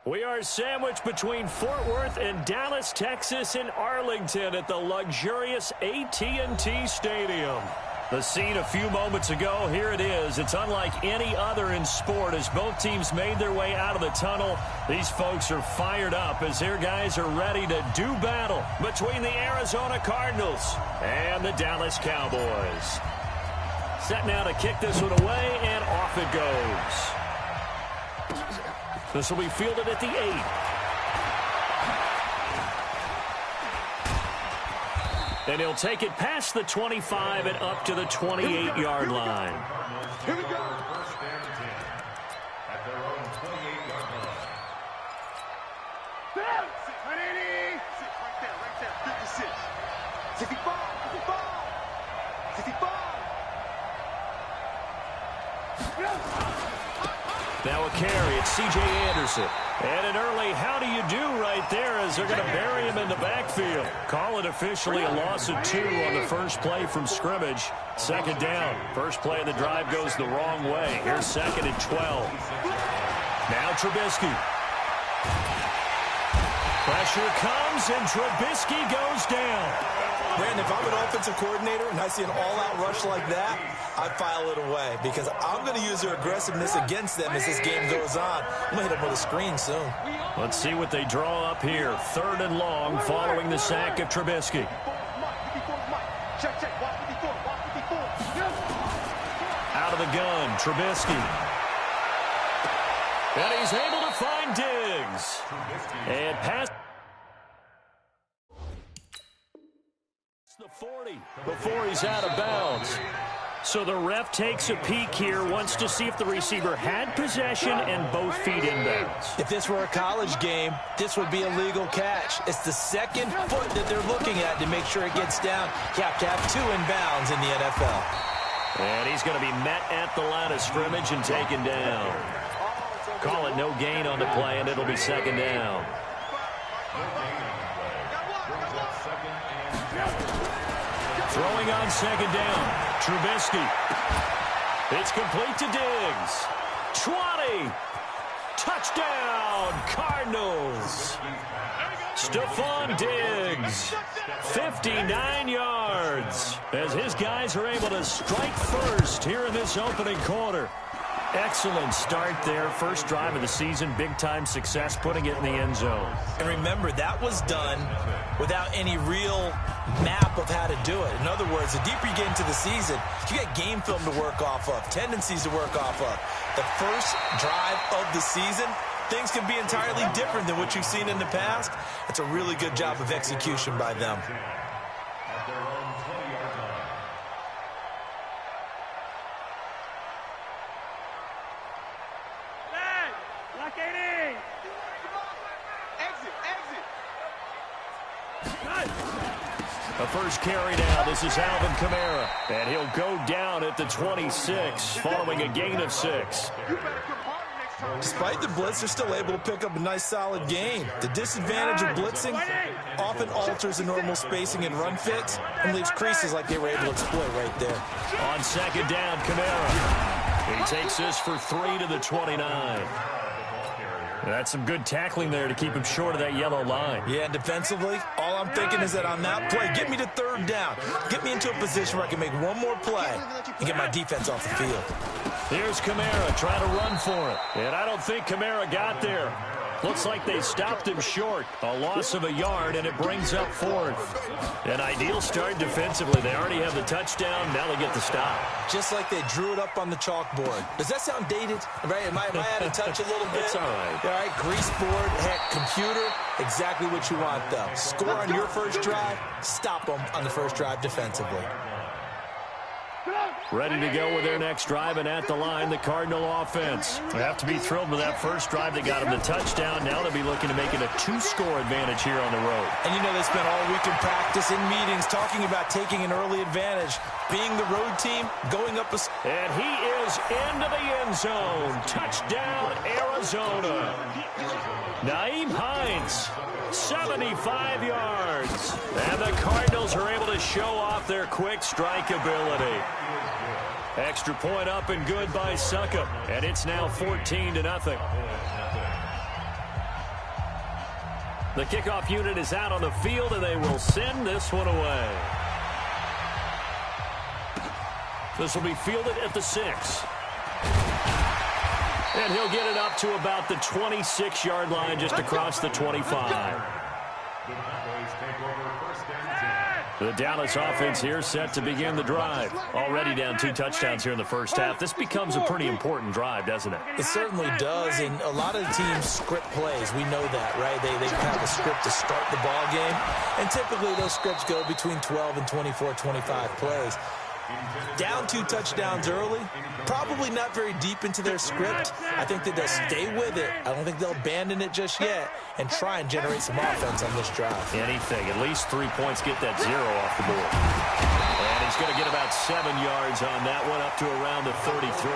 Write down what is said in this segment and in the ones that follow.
We are sandwiched between Fort Worth and Dallas, Texas, in Arlington at the luxurious AT&T Stadium. The scene a few moments ago, here it is. It's unlike any other in sport as both teams made their way out of the tunnel. These folks are fired up as their guys are ready to do battle between the Arizona Cardinals and the Dallas Cowboys. Set now to kick this one away, and off it goes. This will be fielded at the 8. And he'll take it past the 25 and up to the 28-yard line. Here we go. First down and 10 at their own 28-yard line. Right there. 56. 65. 65. Now a carry. It's C.J. Anderson. And an early how do you do right there as they're going to bury him in the backfield. Call it officially a loss of 2 on the first play from scrimmage. Second down. First play of the drive goes the wrong way. Here's second and 12. Now Trubisky. Pressure comes and Trubisky goes down. Brandon, if I'm an offensive coordinator and I see an all-out rush like that, I file it away because I'm going to use their aggressiveness against them as this game goes on. I'm going to hit them with a screen soon. Let's see what they draw up here. 3rd and long following the sack of Trubisky. Out of the gun, Trubisky. And he's able to find Diggs. And pass the 40 before he's out of bounds. So the ref takes a peek here, wants to see if the receiver had possession and both feet inbounds. If this were a college game, this would be a legal catch. It's the second foot that they're looking at to make sure it gets down. You have to have 2 inbounds in the NFL. And he's going to be met at the line of scrimmage and taken down. Call it no gain on the play, and it'll be second down. Throwing on second down, Trubisky. It's complete to Diggs. 20. Touchdown, Cardinals. Stephon Diggs, 59 yards, as his guys are able to strike first here in this opening quarter. Excellent start there. First drive of the season. Big-time success putting it in the end zone. And remember, that was done without any real map of how to do it. In other words, the deeper you get into the season, you get game film to work off of, tendencies to work off of. The first drive of the season, things can be entirely different than what you've seen in the past. It's a really good job of execution by them. The first carry now. This is Alvin Kamara. And he'll go down at the 26 following a gain of 6. Despite the blitz, they're still able to pick up a nice solid gain. The disadvantage of blitzing often alters the normal spacing and run fits and leaves creases like they were able to exploit right there. On second down, Kamara. He takes this for 3 to the 29. That's some good tackling there to keep him short of that yellow line. Yeah, and defensively, all I'm thinking is that on that play, get me to 3rd down. Get me into a position where I can make one more play and get my defense off the field. Here's Kamara trying to run for it. And I don't think Kamara got there. Looks like they stopped him short. A loss of a yard, and it brings up 4th. An ideal start defensively. They already have the touchdown. Now they get the stop. Just like they drew it up on the chalkboard. Does that sound dated? Right? Am I out of touch a little bit? It's all right. All right, grease board, heck, computer, exactly what you want, though. Score on your first drive, stop them on the first drive defensively. Ready to go with their next drive, and at the line, the Cardinal offense. They have to be thrilled with that first drive. They got them the touchdown. Now they'll be looking to make it a 2-score advantage here on the road. And you know they spent all week in practice, in meetings, talking about taking an early advantage. Being the road team, going up a... And he is into the end zone. Touchdown, Arizona. Nyheim Hines, 75 yards. And the Cardinals are able to show off their quick strike ability. Extra point up and good by Suckup. And it's now 14-0. The kickoff unit is out on the field, and they will send this one away. This will be fielded at the 6. And he'll get it up to about the 26-yard line, just across the 25. The Dallas offense here set to begin the drive. Already down 2 touchdowns here in the first half. This becomes a pretty important drive, doesn't it? It certainly does, and a lot of the teams script plays. We know that, right? They have a script to start the ball game, and typically those scripts go between 12 and 24, 25 plays. Down 2 touchdowns early, probably not very deep into their script. I think that they'll stay with it. I don't think they'll abandon it just yet and try and generate some offense on this drive. Anything. At least 3 points, get that 0 off the board. And he's going to get about 7 yards on that one, up to around the 33.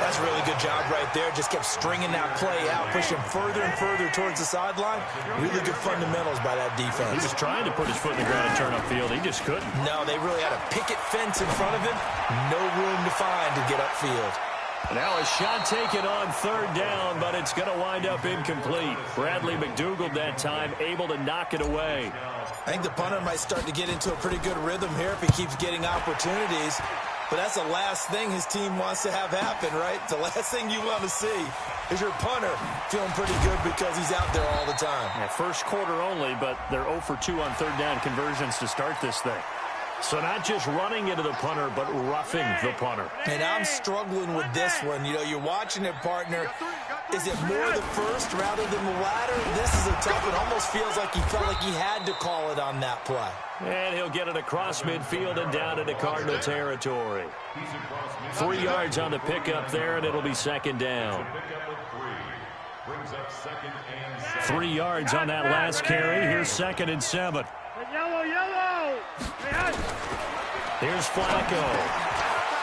That's a really good job right there. Just kept stringing that play out, pushing further and further towards the sideline. Really good fundamentals by that defense. He was trying to put his foot in the ground and turn upfield. He just couldn't. No, they really had a picket fence in front of him. No room to find to get upfield. Now a shot taken on 3rd down, but it's going to wind up incomplete. Bradley McDougald that time able to knock it away. I think the punter might start to get into a pretty good rhythm here if he keeps getting opportunities. But that's the last thing his team wants to have happen, right? The last thing you want to see is your punter feeling pretty good because he's out there all the time. Yeah, first quarter only, but they're 0 for 2 on 3rd down conversions to start this thing. So not just running into the punter, but roughing the punter. And I'm struggling with this one. You know, you're watching it, partner. Is it more the first rather than the latter? This is a tough one. Almost feels like he felt like he had to call it on that play. And he'll get it across midfield and down into Cardinal territory. 3 yards on the pickup there, and it'll be 2nd down. 3 yards on that last carry. Here's 2nd and 7. Here's Flacco.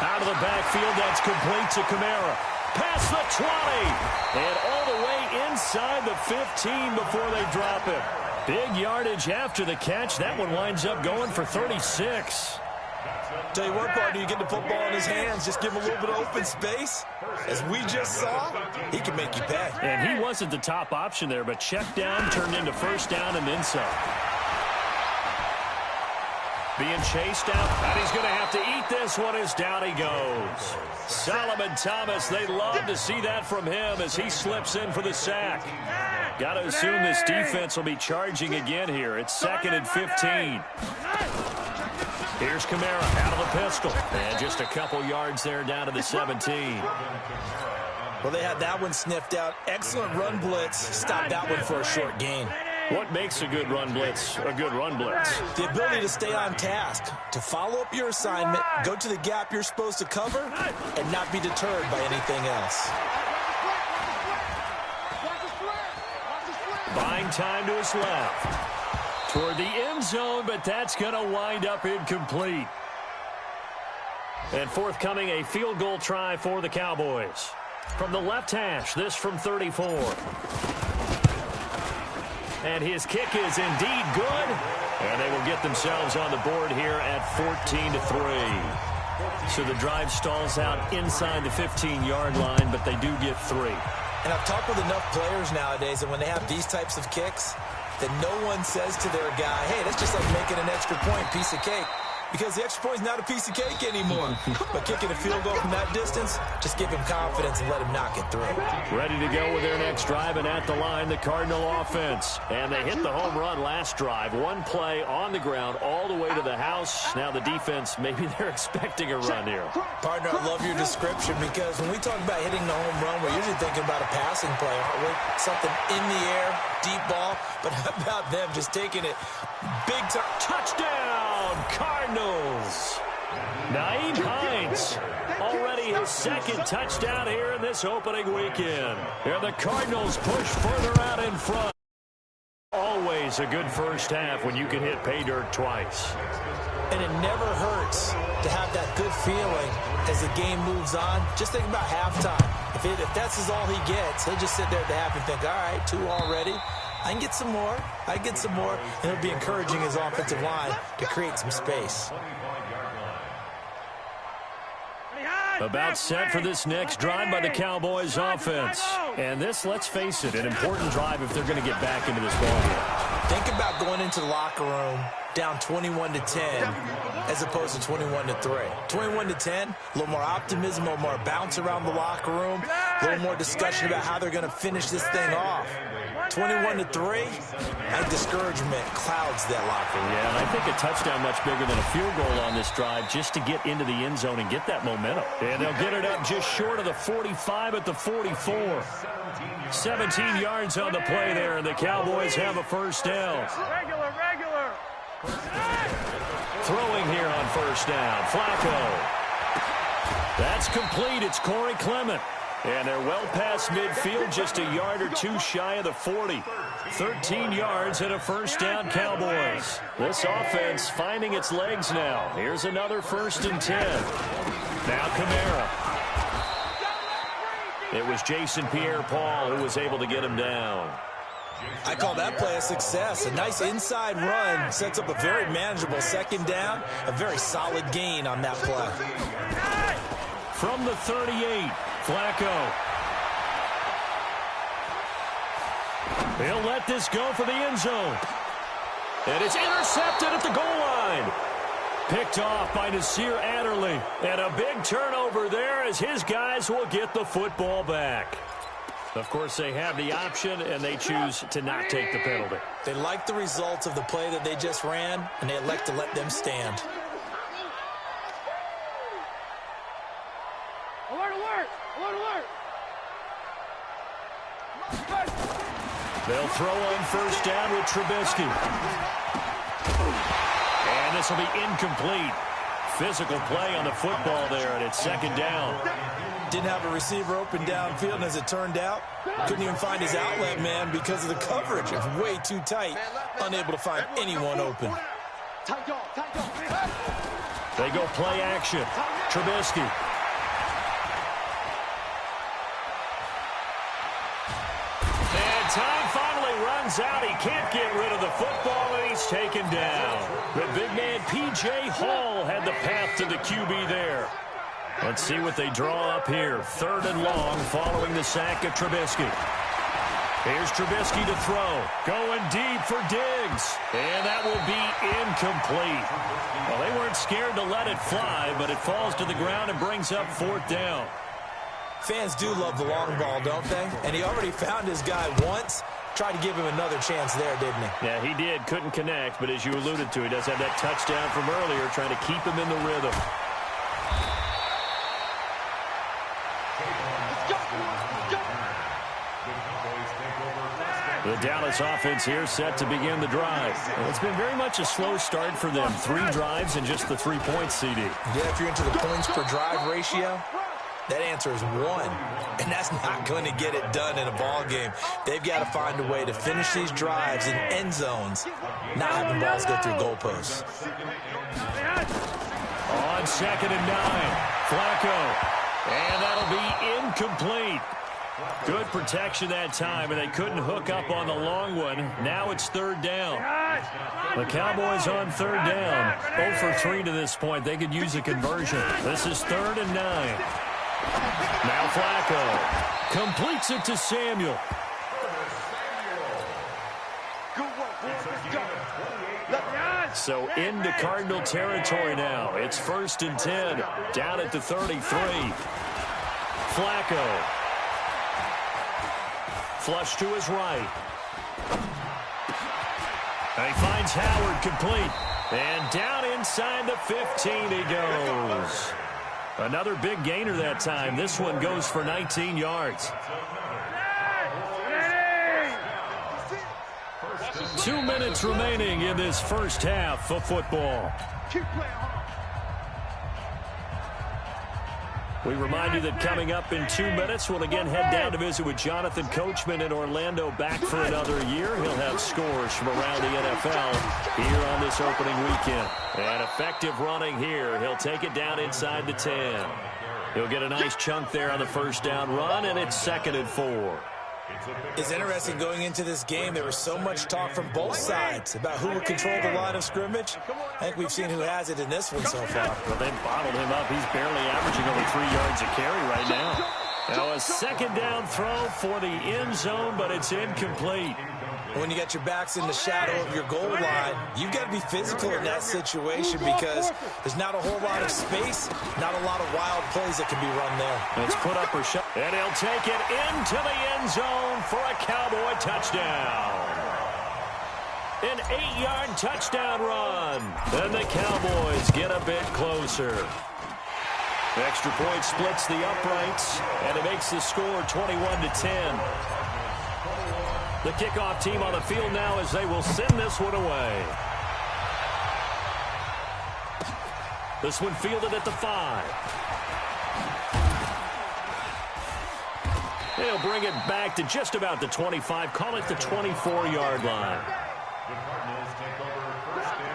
Out of the backfield, that's complete to Kamara. Past the 20. And all the way inside the 15 before they drop it. Big yardage after the catch. That one winds up going for 36. Tell you what, partner, you get the football in his hands, just give him a little bit of open space. As we just saw, he can make you pay. And he wasn't the top option there, but check down turned into 1st down and then some. Being chased out, and he's going to have to eat this one as down he goes. Solomon Thomas, they love to see that from him as he slips in for the sack. Got to assume this defense will be charging again here. It's 2nd and 15. Here's Kamara out of the pistol. And just a couple yards there down to the 17. Well, they had that one sniffed out. Excellent run blitz. Stopped that one for a short gain. What makes a good run blitz a good run blitz? The ability to stay on task, to follow up your assignment, go to the gap you're supposed to cover, and not be deterred by anything else. Buying time to his left. Toward the end zone, but that's going to wind up incomplete. And forthcoming, a field goal try for the Cowboys. From the left hash, this from 34. And his kick is indeed good. And they will get themselves on the board here at 14-3. So the drive stalls out inside the 15-yard line, but they do get 3. And I've talked with enough players nowadays that when they have these types of kicks, that no one says to their guy, hey, that's just like making an extra point, piece of cake. Because the extra point is not a piece of cake anymore. But kicking a field goal from that distance, just give him confidence and let him knock it through. Ready to go with their next drive, and at the line, the Cardinal offense. And they hit the home run last drive. One play on the ground all the way to the house. Now the defense, maybe they're expecting a run here. Partner, I love your description because when we talk about hitting the home run, we're usually thinking about a passing play, aren't we? Something in the air, deep ball. But how about them just taking it big time? Touchdown, Cardinals. Nyheim Hines, already his 2nd touchdown here in this opening weekend. And the Cardinals push further out in front. Always a good first half when you can hit pay dirt twice. And it never hurts to have that good feeling as the game moves on. Just think about halftime. If that's all he gets, he'll just sit there at the half and think, all right, 2 already. I can get some more. I can get some more. And it'll be encouraging his offensive line to create some space. About set for this next drive by the Cowboys offense. And this, let's face it, an important drive if they're going to get back into this ballgame. Think about going into the locker room down 21-10 as opposed to 21-3. 21-10, a little more optimism, a little more bounce around the locker room, a little more discussion about how they're going to finish this thing off. 21-3, and discouragement clouds that locker room. Yeah, and I think a touchdown much bigger than a field goal on this drive just to get into the end zone and get that momentum. And they'll get it up just short of the 45 at the 44. 17 yards on the play there, and the Cowboys have a first down. Regular. Throwing here on first down, Flacco. That's complete. It's Corey Clement. And they're well past midfield, just a yard or two shy of the 40. 13 yards and a first down, Cowboys. This offense finding its legs now. Here's another 1st and 10. Now Kamara. It was Jason Pierre-Paul who was able to get him down. I call that play a success. A nice inside run sets up a very manageable 2nd down. A very solid gain on that play. From the 38, Flacco. He'll let this go for the end zone. And it's intercepted at the goal line. Picked off by Nasir Adderley. And a big turnover there as his guys will get the football back. Of course, they have the option, and they choose to not take the penalty. They like the results of the play that they just ran, and they elect to let them stand. Alert! They'll throw on first down with Trubisky. And this will be incomplete. Physical play on the football there, and it's 2nd down. Didn't have a receiver open downfield, and as it turned out, couldn't even find his outlet man because of the coverage. It was way too tight, unable to find anyone open. They go play action. Trubisky. And time finally runs out. He can't get rid of the football, and he's taken down. The big man, P.J. Hall, had the path to the QB there. Let's see what they draw up here. 3rd and long following the sack of Trubisky. Here's Trubisky to throw. Going deep for Diggs. And that will be incomplete. Well, they weren't scared to let it fly, but it falls to the ground and brings up 4th down. Fans do love the long ball, don't they? And he already found his guy once. Tried to give him another chance there, didn't he? Yeah, he did. Couldn't connect, but as you alluded to, he does have that touchdown from earlier, trying to keep him in the rhythm. The Dallas offense here set to begin the drive. And it's been very much a slow start for them. 3 drives and just the 3 points, CD. Yeah, if you're into the points per drive ratio, that answer is 1. And that's not going to get it done in a ball game. They've got to find a way to finish these drives in end zones, not having balls go through goalposts. On 2nd and 9, Flacco. And that'll be incomplete. Good protection that time, and they couldn't hook up on the long one. Now it's 3rd down. The Cowboys on 3rd down. 0 for 3 to this point. They could use a conversion. This is 3rd and 9. Now Flacco completes it to Samuel. So into Cardinal territory now. It's 1st and 10. Down at the 33. Flacco. Flush to his right. And he finds Howard complete. And down inside the 15 he goes. Another big gainer that time. This one goes for 19 yards. 2 minutes remaining in this first half of football. We remind you that coming up in 2 minutes, we'll again head down to visit with Jonathan Coachman in Orlando, back for another year. He'll have scores from around the NFL here on this opening weekend. And effective running here. He'll take it down inside the 10. He'll get a nice chunk there on the first down run, and it's 2nd and 4. It's interesting going into this game. There was so much talk from both sides about who would control the line of scrimmage. I think we've seen who has it in this one so far. Well, they bottled him up. He's barely averaging over 3 yards a carry right now. Now a second down throw for the end zone, but it's incomplete. When you get your backs in the shadow of your goal line, you've got to be physical in that situation because there's not a whole lot of space, not a lot of wild plays that can be run there. It's put up or shot. And he'll take it into the end zone for a Cowboy touchdown. An 8-yard touchdown run. And the Cowboys get a bit closer. Extra point splits the uprights, and it makes the score 21-10. The kickoff team on the field now as they will send this one away. This one fielded at the 5. They'll bring it back to just about the 25. Call it the 24-yard line.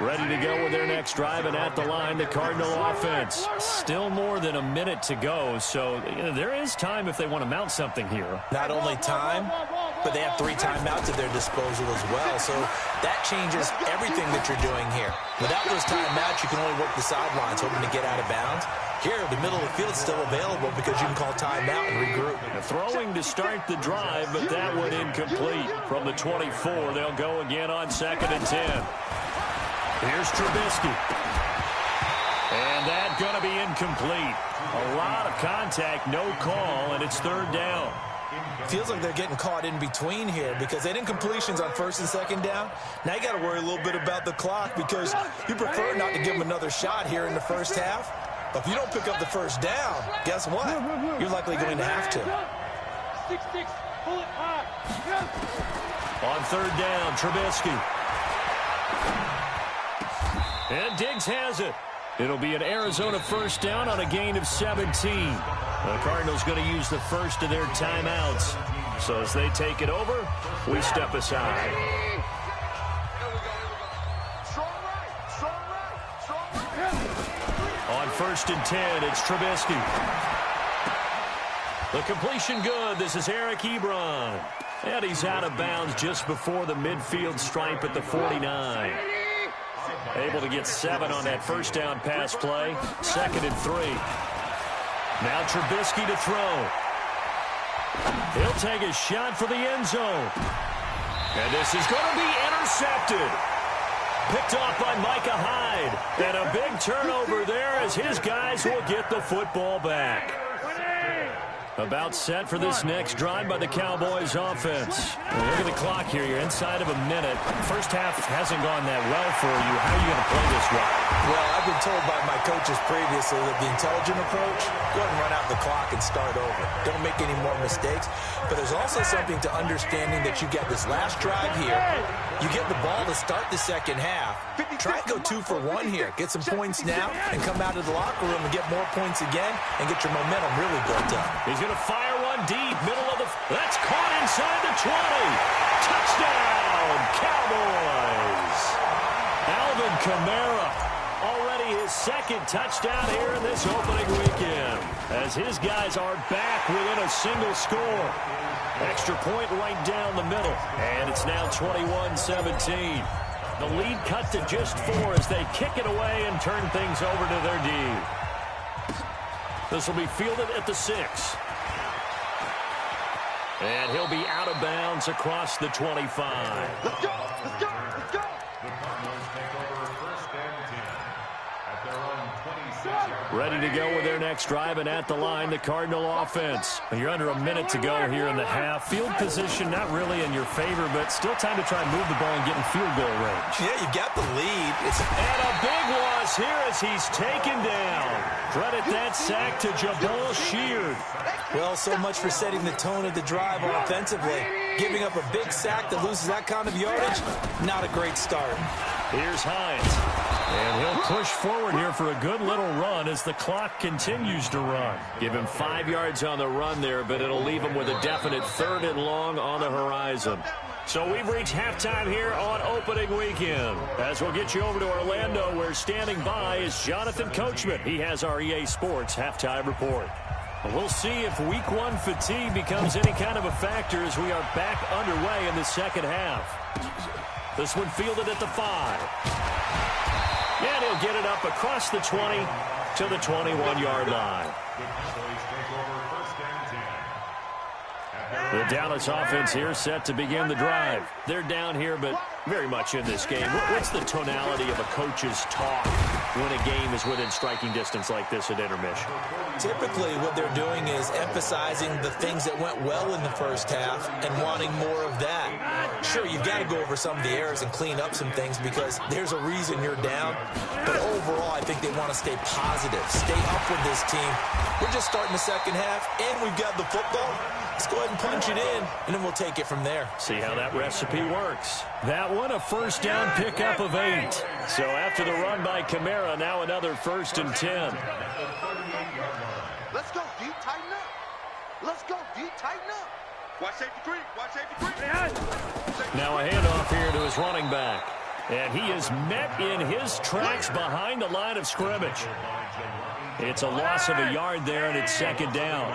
Ready to go with their next drive, and at the line, the Cardinal offense. Still more than a minute to go, so there is time if they want to mount something here. Not only time, but they have 3 timeouts at their disposal as well, so that changes everything that you're doing here. Without those timeouts, you can only work the sidelines, hoping to get out of bounds. Here, the middle of the field is still available because you can call timeout and regroup. Throwing to start the drive, but that one incomplete. From the 24, they'll go again on 2nd and 10. Here's Trubisky. And that's going to be incomplete. A lot of contact, no call, and it's 3rd down. Feels like they're getting caught in between here because they had incompletions on 1st and 2nd down. Now you got to worry a little bit about the clock because you prefer not to give them another shot here in the first half. But if you don't pick up the 1st down, guess what? You're likely going to have to. On 3rd down, Trubisky. And Diggs has it. It'll be an Arizona 1st down on a gain of 17. The Cardinals going to use the first of their timeouts. So as they take it over, we step aside. On 1st and 10, it's Trubisky. The completion good. This is Eric Ebron. And he's out of bounds just before the midfield stripe at the 49. Able to get 7 on that 1st down pass play. 2nd and 3. Now Trubisky to throw. He'll take a shot for the end zone. And this is going to be intercepted. Picked off by Micah Hyde. And a big turnover there as his guys will get the football back. About set for this next drive by the Cowboys offense. Well, look at the clock here. You're inside of a minute. First half hasn't gone that well for you. How are you going to play this drive? Well, I've been told by my coaches previously that the intelligent approach, go ahead and run out the clock and start over. Don't make any more mistakes. But there's also something to understanding that you get this last drive here. You get the ball to start the second half. Try and go 2 for 1 here. Get some points now and come out of the locker room and get more points again and get your momentum really built up. He's going to fire one deep, middle of the... That's caught inside the 20. Touchdown, Cowboys. Alvin Kamara, already his 2nd touchdown here in this opening weekend, as his guys are back within a single score. Extra point right down the middle, and it's now 21-17. The lead cut to just 4 as they kick it away and turn things over to their D. This will be fielded at the 6. And he'll be out of bounds across the 25. Let's go! Let's go! Let's go! The Cardinals take over 1st and 10 at their own 26. Ready to go with their next drive, and at the line, the Cardinal offense. You're under a minute to go here in the half. Field position not really in your favor, but still time to try and move the ball and get in field goal range. Yeah, you've got the lead. And a big loss here as he's taken down. Credit that sack to Jabal Sheard. Well, so much for setting the tone of the drive offensively. Giving up a big sack that loses that kind of yardage, not a great start. Here's Hines. And he'll push forward here for a good little run as the clock continues to run. Give him 5 yards on the run there, but it'll leave him with a definite 3rd and long on the horizon. So we've reached halftime here on opening weekend. As we'll get you over to Orlando, where standing by is Jonathan Coachman. He has our EA Sports halftime report. We'll see if week one fatigue becomes any kind of a factor as we are back underway in the second half. This one fielded at the 5. And he'll get it up across the 20 to the 21-yard line. The Dallas offense here set to begin the drive. They're down here, but very much in this game. What's the tonality of a coach's talk when a game is within striking distance like this at intermission? Typically, what they're doing is emphasizing the things that went well in the first half and wanting more of that. Sure, you've got to go over some of the errors and clean up some things because there's a reason you're down. But overall, I think they want to stay positive, stay up with this team. We're just starting the second half, and we've got the football. Let's go ahead and punch it in, and then we'll take it from there. See how that recipe works. That one, a first down pickup of 8. So after the run by Kamara, now another 1st and 10. Let's go, D. Tighten up. Let's go, D. Tighten up. Watch safety creep. Watch safety creep. Now a handoff here to his running back. And he is met in his tracks behind the line of scrimmage. It's a loss of a yard there, and it's 2nd down.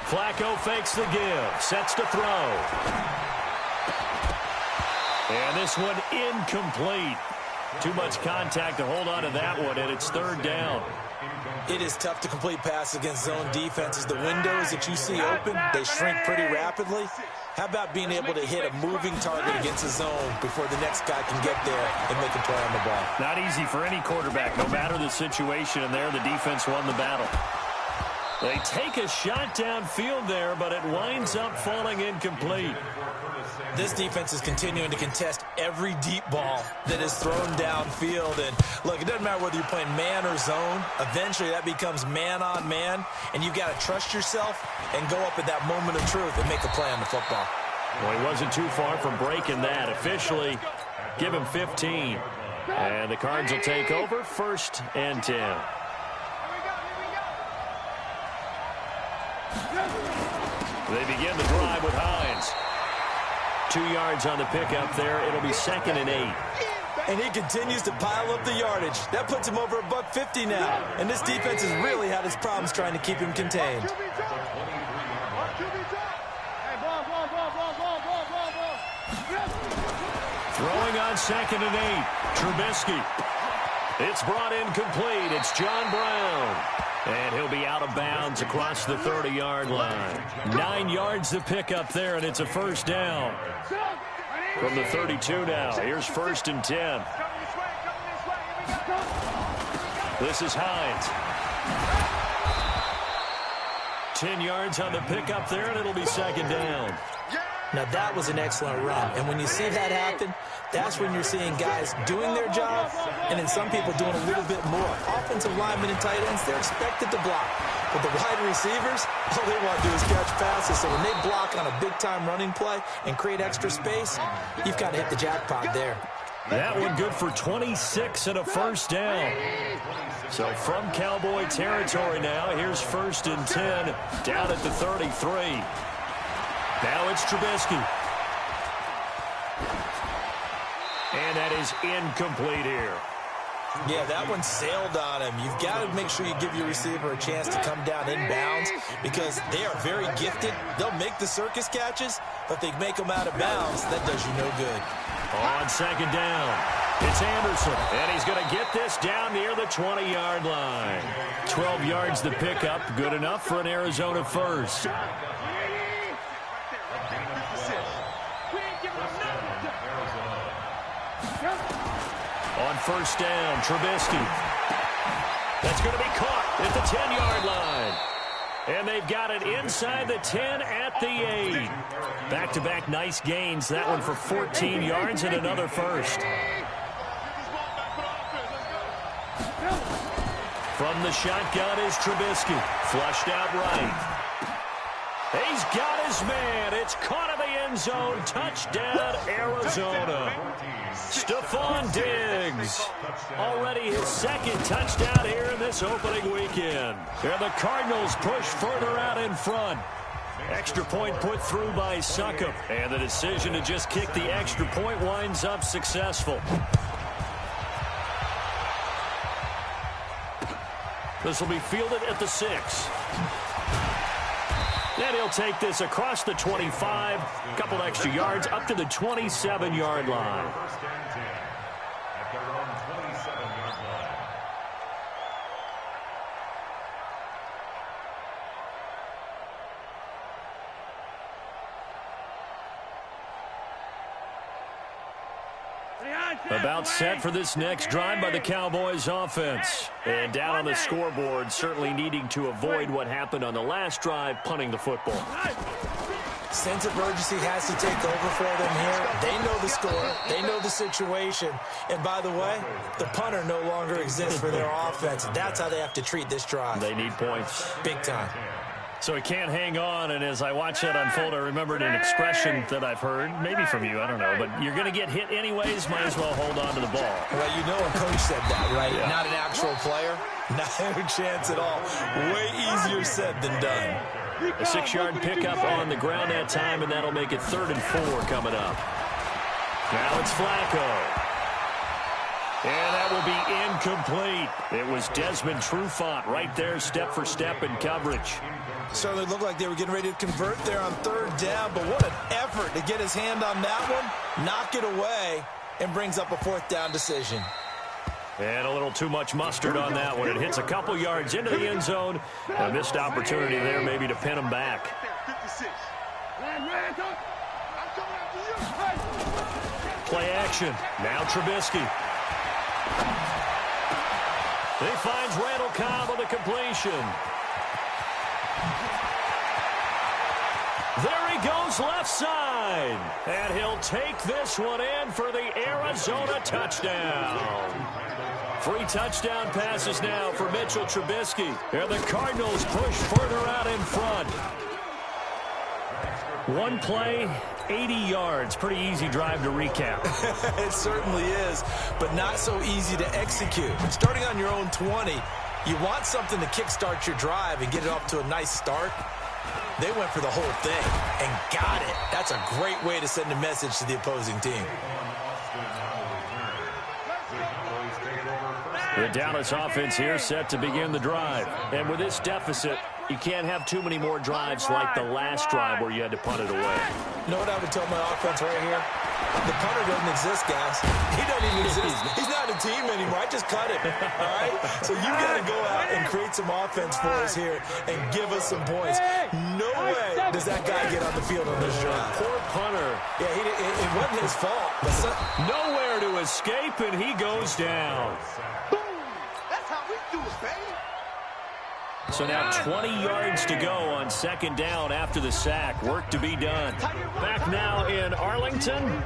Flacco fakes the give, sets to throw. And this one incomplete. Too much contact to hold on to that one, and it's 3rd down. It is tough to complete passes against zone defenses. The windows that you see open, they shrink pretty rapidly. How about being able to hit a moving target against a zone before the next guy can get there and make a play on the ball? Not easy for any quarterback, no matter the situation, and there the defense won the battle. They take a shot downfield there, but it winds up falling incomplete. This defense is continuing to contest every deep ball that is thrown downfield. And look, it doesn't matter whether you're playing man or zone. Eventually, that becomes man on man, and you've got to trust yourself and go up at that moment of truth and make a play on the football. Well, he wasn't too far from breaking that. Officially, give him 15. And the Cards will take over 1st and 10. They begin the drive with Hines. 2 yards on the pickup there. It'll be 2nd and 8. And he continues to pile up the yardage. That puts him over $150 now. And this defense has really had its problems trying to keep him contained. Throwing on 2nd and 8. Trubisky. It's brought in complete. It's John Brown. And he'll be out of bounds across the 30-yard line. 9 yards to pick up there, and it's a 1st down. From the 32 now. Here's 1st and 10. This is Hines. 10 yards on the pickup there, and it'll be 2nd down. Now, that was an excellent run. And when you see that happen, that's when you're seeing guys doing their job and then some people doing a little bit more. Offensive linemen and tight ends, they're expected to block. But the wide receivers, all they want to do is catch passes. So when they block on a big-time running play and create extra space, you've got to hit the jackpot there. That one good for 26 and a 1st down. So from Cowboy territory now, here's 1st and 10 down at the 33. Now it's Trubisky. And that is incomplete here. Yeah, that one sailed on him. You've got to make sure you give your receiver a chance to come down inbounds because they are very gifted. They'll make the circus catches, but they make them out of bounds. That does you no good. On 2nd down, it's Anderson, and he's going to get this down near the 20-yard line. 12 yards to pick up, good enough for an Arizona 1st. On 1st down, Trubisky. That's going to be caught at the 10-yard line. And they've got it inside the 10 at the 8. Back-to-back nice gains. That one for 14 yards and another 1st. From the shotgun is Trubisky. Flushed out right. He's got his man. It's caught in the end zone. Touchdown, Arizona. Stephon Diggs. Already his 2nd touchdown here in this opening weekend. And the Cardinals push further out in front. Extra point put through by Succop. And the decision to just kick the extra point winds up successful. This will be fielded at the 6. And he'll take this across the 25, a couple extra yards, up to the 27-yard line. First and 10 at their own 27-yard line. About set for this next drive by the Cowboys offense. And down on the scoreboard, certainly needing to avoid what happened on the last drive, punting the football. Sense of urgency has to take over for them here. They know the score. They know the situation. And by the way, the punter no longer exists for their offense. That's how they have to treat this drive. They need points. Big time. So he can't hang on, and as I watch that unfold, I remembered an expression that I've heard, maybe from you, I don't know, but you're going to get hit anyways, might as well hold on to the ball. Well, you know a coach said that, right? Yeah. Not an actual player. Not a chance at all. Way easier said than done. A 6-yard pickup on the ground that time, and that'll make it 3rd and 4 coming up. Now it's Flacco. And that will be incomplete. It was Desmond Trufant right there, step for step in coverage. Certainly looked like they were getting ready to convert there on 3rd down, but what an effort to get his hand on that one, knock it away, and brings up a 4th down decision. And a little too much mustard on that one. It hits a couple yards into the end zone. A missed opportunity there maybe to pin him back. 56. Play action. Now Trubisky. He finds Randall Cobb on the completion. There he goes left side. And he'll take this one in for the Arizona touchdown. 3 touchdown passes now for Mitchell Trubisky. And the Cardinals push further out in front. One play, 80 yards. Pretty easy drive to recap. It certainly is, but not so easy to execute. Starting on your own 20, you want something to kickstart your drive and get it off to a nice start. They went for the whole thing and got it. That's a great way to send a message to the opposing team. The Dallas offense here set to begin the drive. And with this deficit, you can't have too many more drives like the last drive where you had to punt it away. You know what I would tell my offense right here? The punter doesn't exist, guys. He doesn't even exist. He's not a team anymore. I just cut him, all right? So you got to go out and create some offense for us here and give us some points. No way does that guy get on the field on this drive. Poor punter. Yeah, it wasn't his fault. Nowhere to escape, and he goes down. That's how we do it, baby. So now 20 yards to go on 2nd down after the sack. Work to be done. Back now in Arlington.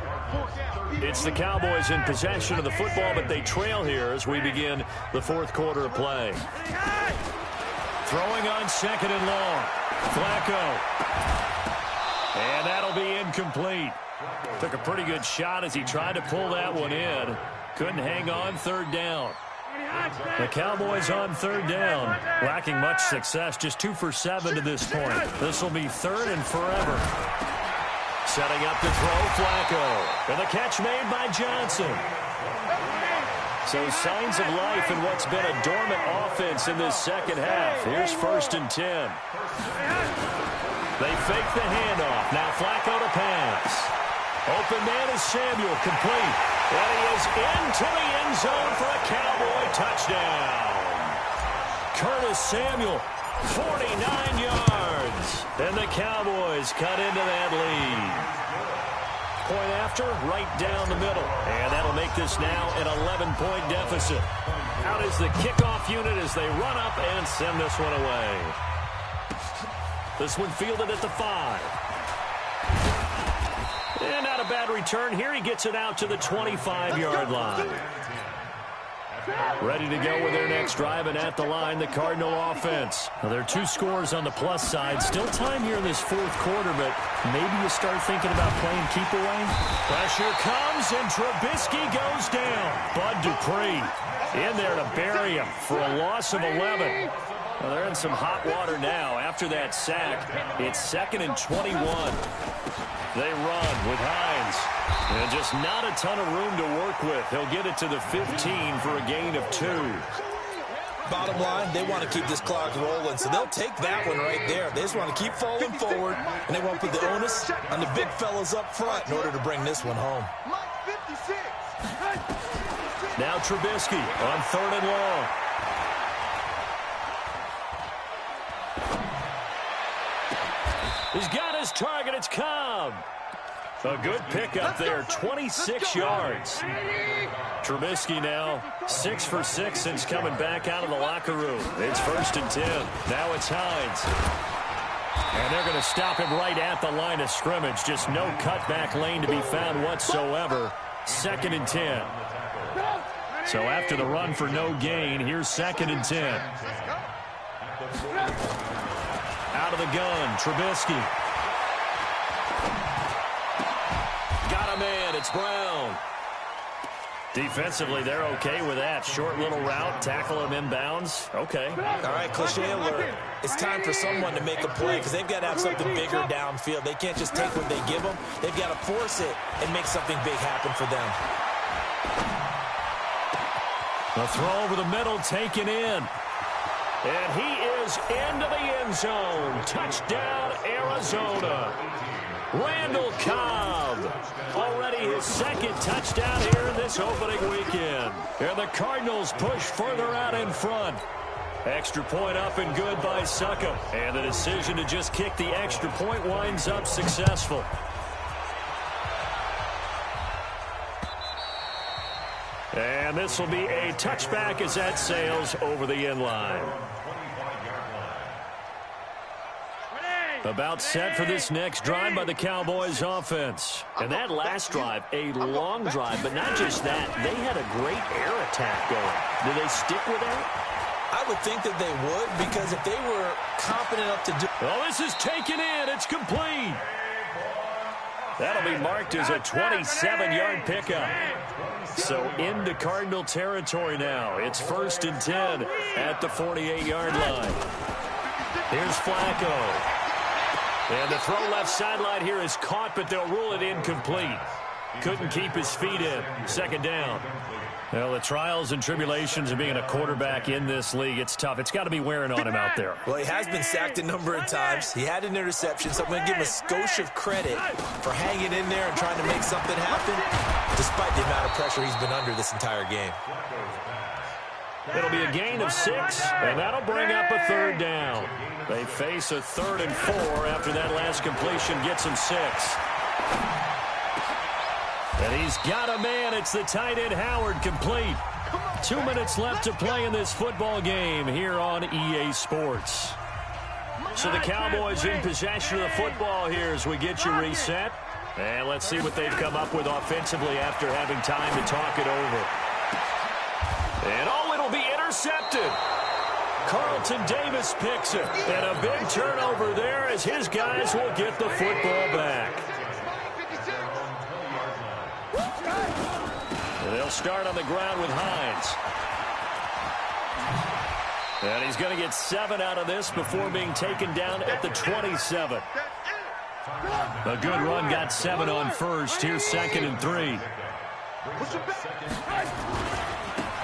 It's the Cowboys in possession of the football, but they trail here as we begin the 4th quarter of play. Throwing on 2nd and long. Flacco. And that'll be incomplete. Took a pretty good shot as he tried to pull that one in. Couldn't hang on 3rd down. The Cowboys on 3rd down, lacking much success, just 2 for 7 to this point. This will be 3rd and forever. Setting up to throw, Flacco. And the catch made by Johnson. So signs of life in what's been a dormant offense in this 2nd half. Here's 1st and 10. They fake the handoff. Now Flacco to pass. Open man is Samuel, complete. And he is into the end zone for a Cowboy touchdown. Curtis Samuel, 49 yards. And the Cowboys cut into that lead. Point after, right down the middle. And that'll make this now an 11-point deficit. Out is the kickoff unit as they run up and send this one away. This one fielded at the 5. And not a bad return here. He gets it out to the 25-yard line. Ready to go with their next drive, and at the line, the Cardinal offense. Now, there are 2 scores on the plus side. Still time here in this 4th quarter, but maybe you start thinking about playing keep away. Pressure comes, and Trubisky goes down. Bud Dupree in there to bury him for a loss of 11. Well, they're in some hot water now. After that sack, it's 2nd and 21. They run with Hines. And just not a ton of room to work with. He'll get it to the 15 for a gain of 2. Bottom line, they want to keep this clock rolling, so they'll take that one right there. They just want to keep falling forward, and they want to put the onus on the big fellas up front in order to bring this one home. Now Trubisky on 3rd and long. He's got his target. It's Cobb. A good pickup there, 26 yards. Trubisky now 6 for 6 since coming back out of the locker room. It's 1st and 10. Now it's Hines. And they're going to stop him right at the line of scrimmage. Just no cutback lane to be found whatsoever. 2nd and 10. So after the run for no gain, here's 2nd and 10. Out of the gun, Trubisky. Got a man, it's Brown. Defensively, they're okay with that. Short little route, tackle him inbounds. Okay. All right, cliche alert. It's time for someone to make a play because they've got to have something bigger downfield. They can't just take what they give them. They've got to force it and make something big happen for them. The throw over the middle taken in. And he is into the end zone. Touchdown, Arizona. Randall Cobb. Already his 2nd touchdown here in this opening weekend. And the Cardinals push further out in front. Extra point up and good by Suckup. And the decision to just kick the extra point winds up successful. And this will be a touchback as that sails over the end line. About set for this next drive by the Cowboys offense. And that last drive, a long drive, but not just that. They had a great air attack going. Do they stick with that? I would think that they would, because if they were confident enough to do... Oh, this is taken in. It's complete. That'll be marked as a 27-yard pickup. So into Cardinal territory now. It's 1st and 10 at the 48-yard line. Here's Flacco. And the throw left sideline here is caught, but they'll rule it incomplete. Couldn't keep his feet in. 2nd down. Well, the trials and tribulations of being a quarterback in this league, it's tough. It's got to be wearing on him out there. Well, he has been sacked a number of times. He had an interception, so I'm going to give him a skosh of credit for hanging in there and trying to make something happen, despite the amount of pressure he's been under this entire game. It'll be a gain of 6, and that'll bring up a 3rd down. They face a 3rd and 4 after that last completion gets him 6. And he's got a man. It's the tight end Howard, complete. 2 minutes left to play in this football game here on EA Sports. So the Cowboys in possession of the football here as we get you reset. And let's see what they've come up with offensively after having time to talk it over. And oh, it'll be intercepted. Carlton Davis picks it. And a big turnover there as his guys will get the football back. And they'll start on the ground with Hines. And he's going to get 7 out of this before being taken down at the 27. A good run, got 7 on first. Here's 2nd and 3.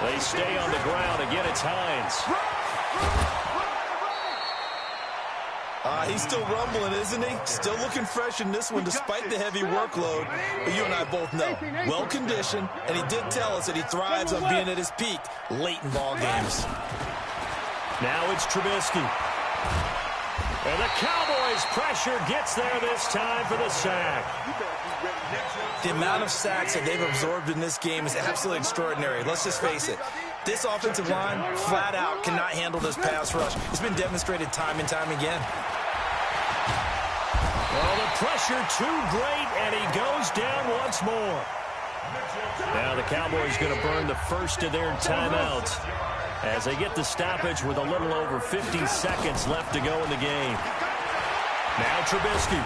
They stay on the ground. Again, it's Hines. He's still rumbling, isn't he? Still looking fresh in this one despite the heavy workload. But you and I both know, well-conditioned, and he did tell us that he thrives on being at his peak late in ball games. Now it's Trubisky. And the Cowboys' pressure gets there this time for the sack. The amount of sacks that they've absorbed in this game is absolutely extraordinary. Let's just face it. This offensive line, flat out, cannot handle this pass rush. It's been demonstrated time and time again. Well, the pressure too great, and he goes down once more. Now the Cowboys going to burn the first of their timeouts as they get the stoppage with a little over 50 seconds left to go in the game. Now Trubisky.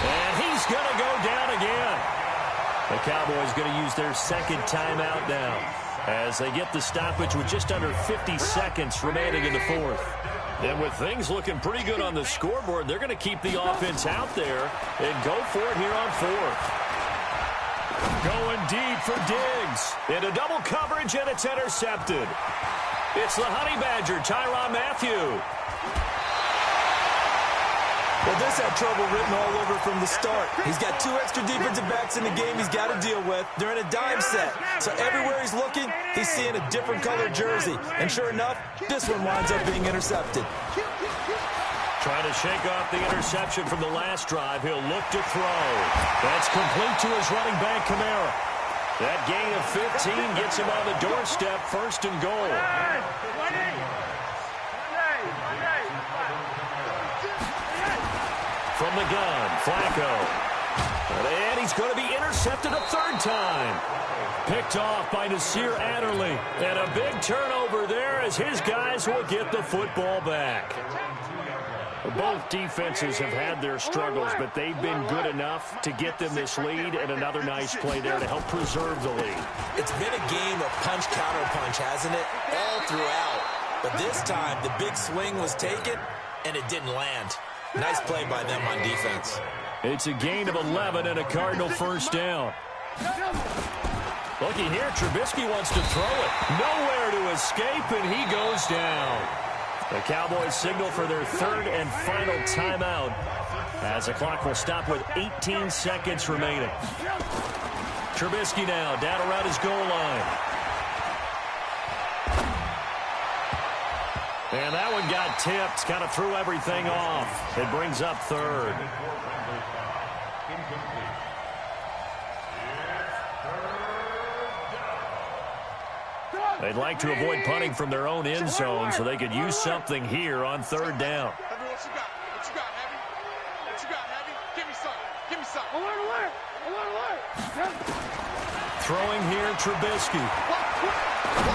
And he's going to go down again. The Cowboys going to use their 2nd timeout now as they get the stoppage with just under 50 seconds remaining in the 4th. And with things looking pretty good on the scoreboard, they're going to keep the offense out there and go for it here on 4th. Going deep for Diggs. Into double coverage, and it's intercepted. It's the Honey Badger, Tyrann Mathieu. Well, this had trouble written all over from the start. He's got 2 extra defensive backs in the game he's got to deal with. They're in a dime set. So everywhere he's looking, he's seeing a different colored jersey. And sure enough, this one winds up being intercepted. Trying to shake off the interception from the last drive. He'll look to throw. That's complete to his running back, Kamara. That gain of 15 gets him on the doorstep, 1st and goal. From the gun, Flacco. And he's going to be intercepted a 3rd time. Picked off by Nasir Adderley. And a big turnover there as his guys will get the football back. Both defenses have had their struggles, but they've been good enough to get them this lead, and another nice play there to help preserve the lead. It's been a game of punch-counter-punch, hasn't it? All throughout. But this time, the big swing was taken, and it didn't land. Nice play by them on defense. It's a gain of 11 and a Cardinal 1st down. Looky here, Trubisky wants to throw it. Nowhere to escape, and he goes down. The Cowboys signal for their 3rd and final timeout as the clock will stop with 18 seconds remaining. Trubisky now down around his goal line. And that one got tipped, kind of threw everything off. It brings up 3rd. They'd like to avoid punting from their own end zone so they could use something here on 3rd down. What you got? What you got, Heavy? What you got, Heavy? Give me some. Give me some. Alert, alert! Alert, alert! Throwing here, Trubisky.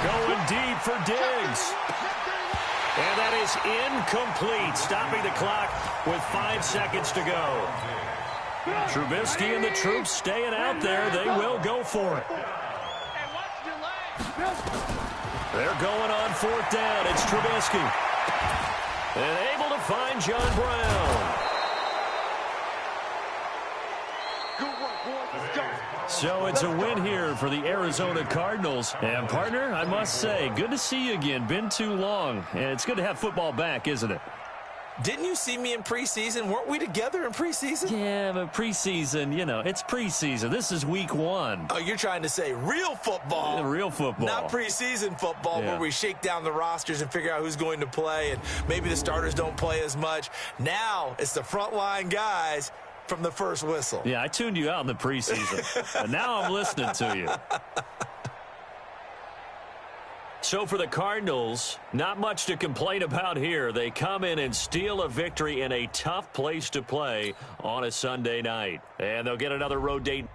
Going deep for Diggs. And that is incomplete, stopping the clock with 5 seconds to go. Trubisky and the troops staying out there. They will go for it. They're going on 4th down. It's Trubisky. And able to find John Brown. So it's a win here for the Arizona Cardinals. And, partner, I must say, good to see you again. Been too long. And it's good to have football back, isn't it? Didn't you see me in preseason? Weren't we together in preseason? Yeah, but preseason, you know, it's preseason. This is week 1. Oh, you're trying to say real football. Yeah, real football. Not preseason football where we shake down the rosters and figure out who's going to play, and maybe the starters don't play as much. Now it's the frontline guys from the first whistle. Yeah, I tuned you out in the preseason. And now I'm listening to you. So for the Cardinals, not much to complain about here. They come in and steal a victory in a tough place to play on a Sunday night. And they'll get another road date